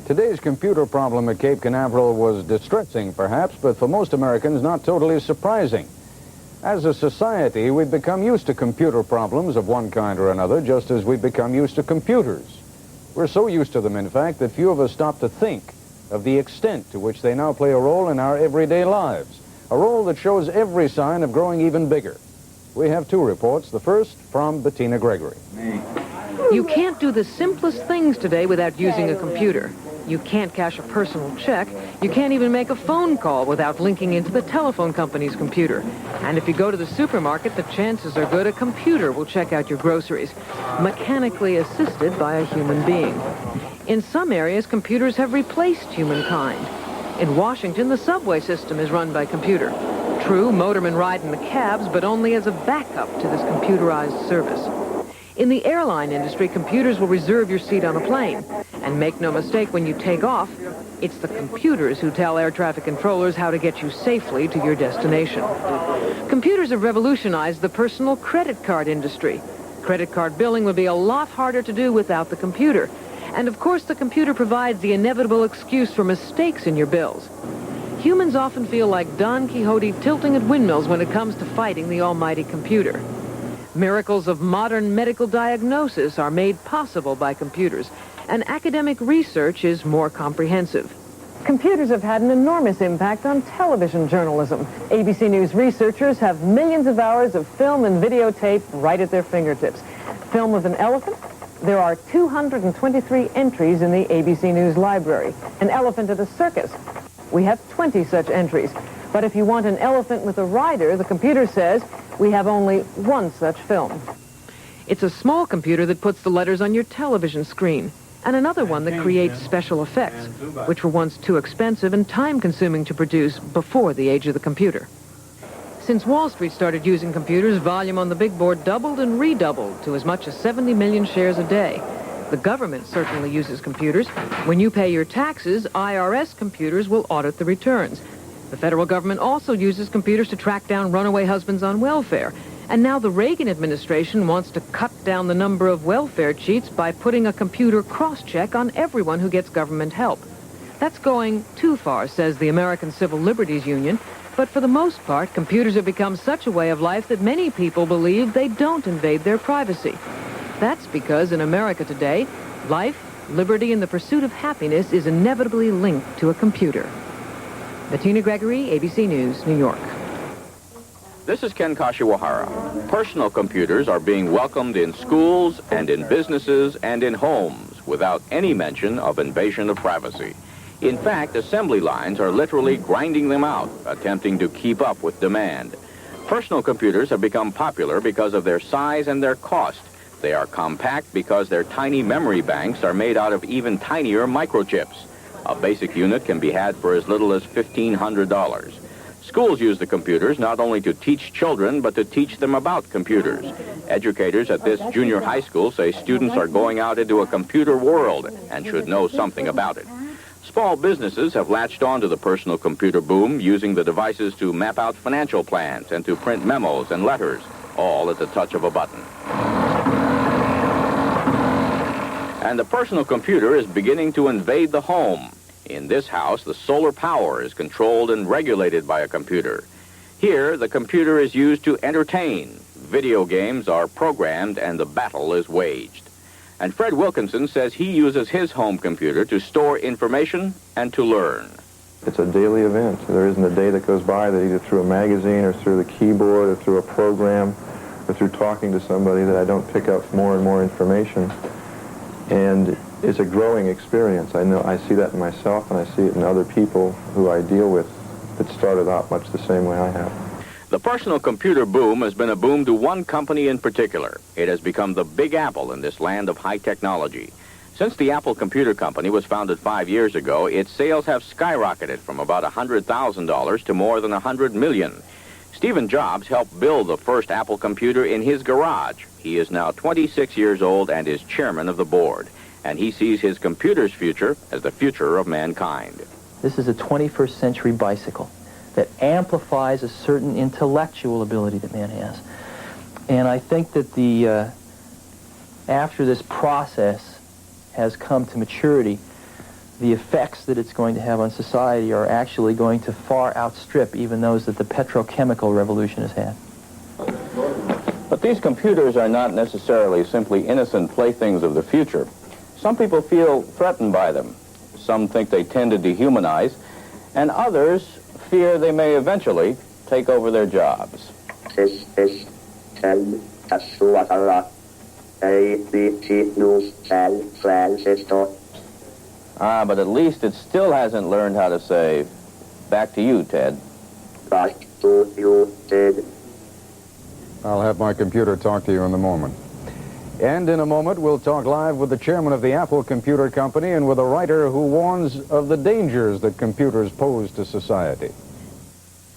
Today's computer problem at Cape Canaveral was distressing, perhaps, but for most Americans, not totally surprising. As a society, we've become used to computer problems of one kind or another, just as we've become used to computers. We're so used to them, in fact, that few of us stop to think of the extent to which they now play a role in our everyday lives, a role that shows every sign of growing even bigger. We have two reports, the first from Bettina Gregory. You can't do the simplest things today without using a computer. You can't cash a personal check. You can't even make a phone call without linking into the telephone company's computer. And if you go to the supermarket, the chances are good a computer will check out your groceries, mechanically assisted by a human being. In some areas, computers have replaced humankind. In Washington, the subway system is run by computer. True, motormen ride in the cabs, but only as a backup to this computerized service. In the airline industry, computers will reserve your seat on a plane. And make no mistake, when you take off, it's the computers who tell air traffic controllers how to get you safely to your destination. Computers have revolutionized the personal credit card industry. Credit card billing would be a lot harder to do without the computer. And of course, the computer provides the inevitable excuse for mistakes in your bills. Humans often feel like Don Quixote tilting at windmills when it comes to fighting the almighty computer. Miracles of modern medical diagnosis are made possible by computers, and academic research is more comprehensive. Computers have had an enormous impact on television journalism. ABC News researchers have millions of hours of film and videotape right at their fingertips. Film of an elephant? There are 223 entries in the ABC News library. An elephant at a circus? We have 20 such entries. But if you want an elephant with a rider, the computer says we have only one such film. It's a small computer that puts the letters on your television screen, and another one that creates special effects, which were once too expensive and time-consuming to produce before the age of the computer. Since Wall Street started using computers, volume on the big board doubled and redoubled to as much as 70 million shares a day. The government certainly uses computers. When you pay your taxes, IRS computers will audit the returns. The federal government also uses computers to track down runaway husbands on welfare. And now the Reagan administration wants to cut down the number of welfare cheats by putting a computer cross-check on everyone who gets government help. That's going too far, says the American Civil Liberties Union. But for the most part, computers have become such a way of life that many people believe they don't invade their privacy. That's because in America today, life, liberty, and the pursuit of happiness is inevitably linked to a computer. Bettina Gregory, ABC News, New York. This is Ken Kashiwahara. Personal computers are being welcomed in schools and in businesses and in homes without any mention of invasion of privacy. In fact, assembly lines are literally grinding them out, attempting to keep up with demand. Personal computers have become popular because of their size and their cost. They are compact because their tiny memory banks are made out of even tinier microchips. A basic unit can be had for as little as $1,500. Schools use the computers not only to teach children, but to teach them about computers. Educators at this junior high school say students are going out into a computer world and should know something about it. Small businesses have latched on to the personal computer boom, using the devices to map out financial plans and to print memos and letters, all at the touch of a button. And the personal computer is beginning to invade the home. In this house, the solar power is controlled and regulated by a computer. Here, the computer is used to entertain. Video games are programmed and the battle is waged. And Fred Wilkinson says he uses his home computer to store information and to learn. It's a daily event. There isn't a day that goes by that either through a magazine or through the keyboard or through a program or through talking to somebody that I don't pick up more and more information. And it's a growing experience. I see that in myself, and I see it in other people who I deal with that started out much the same way I have. The personal computer boom has been a boom to one company in particular. It has become the Big Apple in this land of high technology. Since the Apple Computer Company was founded 5 years ago, its sales have skyrocketed from about $100,000 to more than $100 million. Stephen Jobs helped build the first Apple computer in his garage. He is now 26 years old and is chairman of the board. And he sees his computer's future as the future of mankind. This is a 21st century bicycle that amplifies a certain intellectual ability that man has. And I think that after this process has come to maturity, the effects that it's going to have on society are actually going to far outstrip even those that the petrochemical revolution has had. But these computers are not necessarily simply innocent playthings of the future. Some people feel threatened by them. Some think they tend to dehumanize, and others fear they may eventually take over their jobs. This is ABC News San Francisco. But at least it still hasn't learned how to say, back to you, Ted. Back to you, Ted. I'll have my computer talk to you in a moment. And in a moment, we'll talk live with the chairman of the Apple Computer Company and with a writer who warns of the dangers that computers pose to society.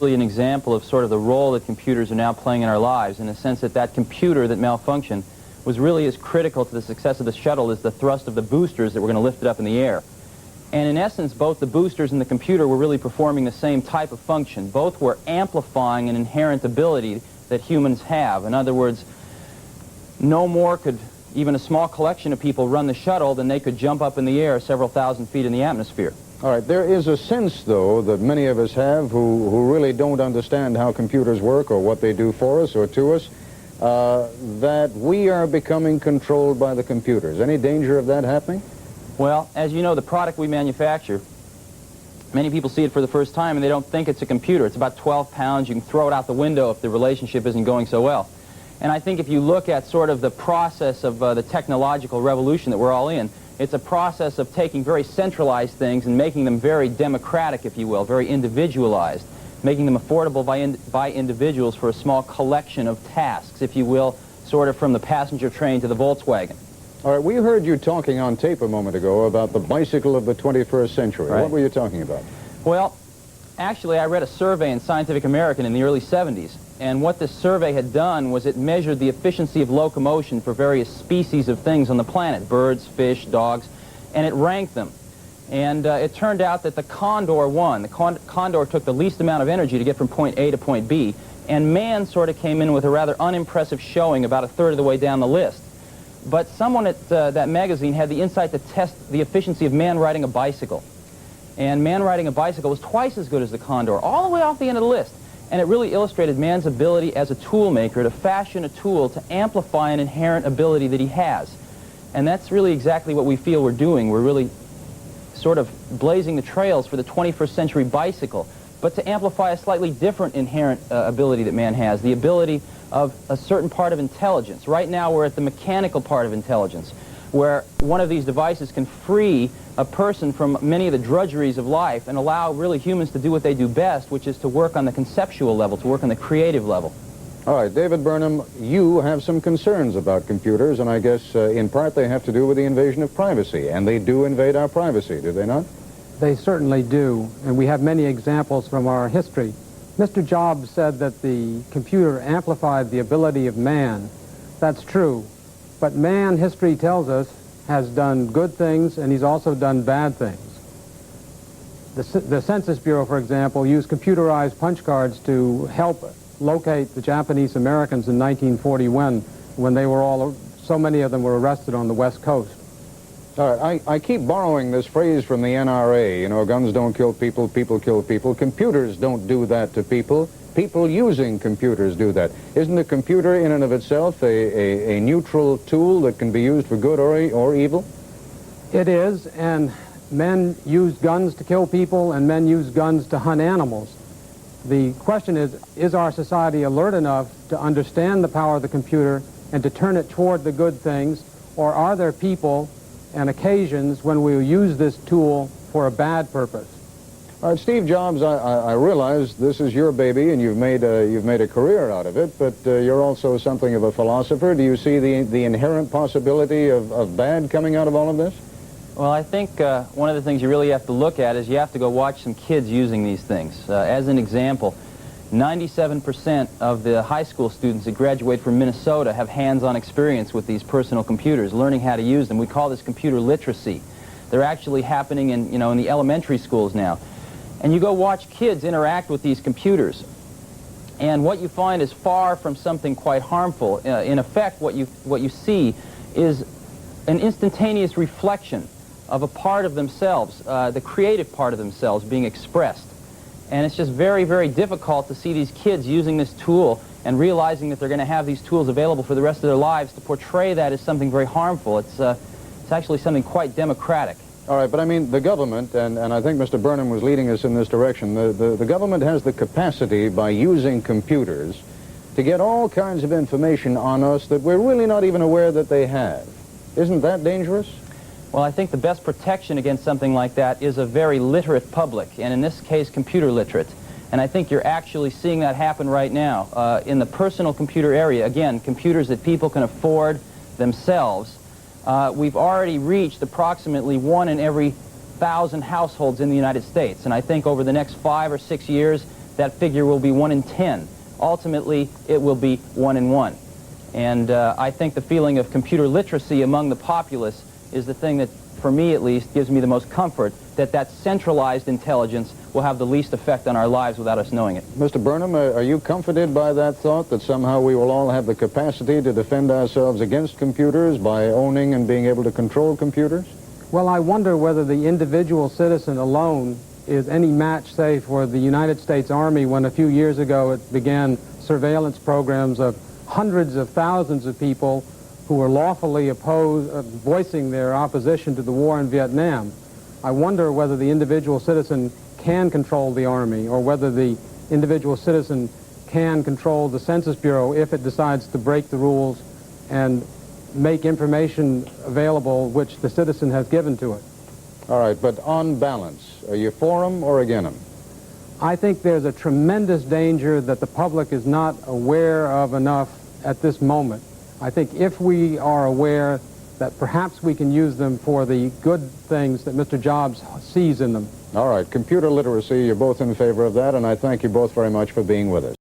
Really an example of sort of the role that computers are now playing in our lives, in the sense that that computer that malfunctioned was really as critical to the success of the shuttle as the thrust of the boosters that were going to lift it up in the air. And in essence, both the boosters and the computer were really performing the same type of function. Both were amplifying an inherent ability that humans have. In other words, no more could even a small collection of people run the shuttle than they could jump up in the air several thousand feet in the atmosphere. All right, there is a sense, though, that many of us have who really don't understand how computers work or what they do for us or to us, that we are becoming controlled by the computers. Any danger of that happening? Well, as you know, the product we manufacture, many people see it for the first time and they don't think it's a computer. It's about 12 pounds. You can throw it out the window if the relationship isn't going so well. And I think if you look at sort of the process of the technological revolution that we're all in, it's a process of taking very centralized things and making them very democratic, if you will, very individualized, making them affordable by individuals for a small collection of tasks, if you will, sort of from the passenger train to the Volkswagen. All right, we heard you talking on tape a moment ago about the bicycle of the 21st century. Right. What were you talking about? Well, actually, I read a survey in Scientific American in the early 70s, and what this survey had done was it measured the efficiency of locomotion for various species of things on the planet, birds, fish, dogs, and it ranked them. And it turned out that the condor won. The condor took the least amount of energy to get from point A to point B, and man sort of came in with a rather unimpressive showing about a third of the way down the list. But someone at that magazine had the insight to test the efficiency of man riding a bicycle. And man riding a bicycle was twice as good as the condor, all the way off the end of the list. And it really illustrated man's ability as a tool maker to fashion a tool to amplify an inherent ability that he has. And that's really exactly what we feel we're doing. We're really sort of blazing the trails for the 21st century bicycle, but to amplify a slightly different inherent ability that man has, the ability of a certain part of intelligence. Right now we're at the mechanical part of intelligence, where one of these devices can free a person from many of the drudgeries of life and allow really humans to do what they do best, which is to work on the conceptual level, to work on the creative level. All right, David Burnham, you have some concerns about computers, and I guess in part they have to do with the invasion of privacy, and they do invade our privacy, do they not? They certainly do, and we have many examples from our history. Mr. Jobs said that the computer amplified the ability of man. That's true, but man, history tells us, has done good things, and he's also done bad things. The Census Bureau, for example, used computerized punch cards to help locate the Japanese Americans in 1941 when they were so many of them were arrested on the West Coast. All right, I keep borrowing this phrase from the NRA, you know, guns don't kill people, people kill people. Computers don't do that to people. People using computers do that. Isn't a computer in and of itself a neutral tool that can be used for good or evil? It is, and men use guns to kill people, and men use guns to hunt animals. The question is our society alert enough to understand the power of the computer and to turn it toward the good things, or are there people and occasions when we use this tool for a bad purpose? All right, Steve Jobs, I realize this is your baby and you've made a career out of it, but you're also something of a philosopher. Do you see the inherent possibility of bad coming out of all of this? Well, I think one of the things you really have to look at is you have to go watch some kids using these things. As an example, 97% of the high school students that graduate from Minnesota have hands-on experience with these personal computers, learning how to use them. We call this computer literacy. They're actually happening in the elementary schools now. And you go watch kids interact with these computers, and what you find is far from something quite harmful. In effect, what you see is an instantaneous reflection of a part of themselves, the creative part of themselves being expressed. And it's just very, very difficult to see these kids using this tool and realizing that they're going to have these tools available for the rest of their lives to portray that as something very harmful. It's actually something quite democratic. All right, but I mean, the government, and I think Mr. Burnham was leading us in this direction, the government has the capacity by using computers to get all kinds of information on us that we're really not even aware that they have. Isn't that dangerous? Well, I think the best protection against something like that is a very literate public, and in this case, computer literate. And I think you're actually seeing that happen right now. In the personal computer area, again, computers that people can afford themselves, we've already reached approximately 1 in every 1,000 households in the United States. And I think over the next 5 or 6 years, that figure will be 1 in 10. Ultimately, it will be 1 in 1. And I think the feeling of computer literacy among the populace is the thing that, for me at least, gives me the most comfort that that centralized intelligence will have the least effect on our lives without us knowing it. Mr. Burnham, are you comforted by that thought, that somehow we will all have the capacity to defend ourselves against computers by owning and being able to control computers? Well, I wonder whether the individual citizen alone is any match, say, for the United States Army when a few years ago it began surveillance programs of hundreds of thousands of people who were lawfully voicing their opposition to the war in Vietnam. I wonder whether the individual citizen can control the Army, or whether the individual citizen can control the Census Bureau if it decides to break the rules and make information available which the citizen has given to it. All right, but on balance, are you for them or against them? I think there's a tremendous danger that the public is not aware of enough at this moment. I think if we are aware that perhaps we can use them for the good things that Mr. Jobs sees in them. All right, computer literacy, you're both in favor of that, and I thank you both very much for being with us.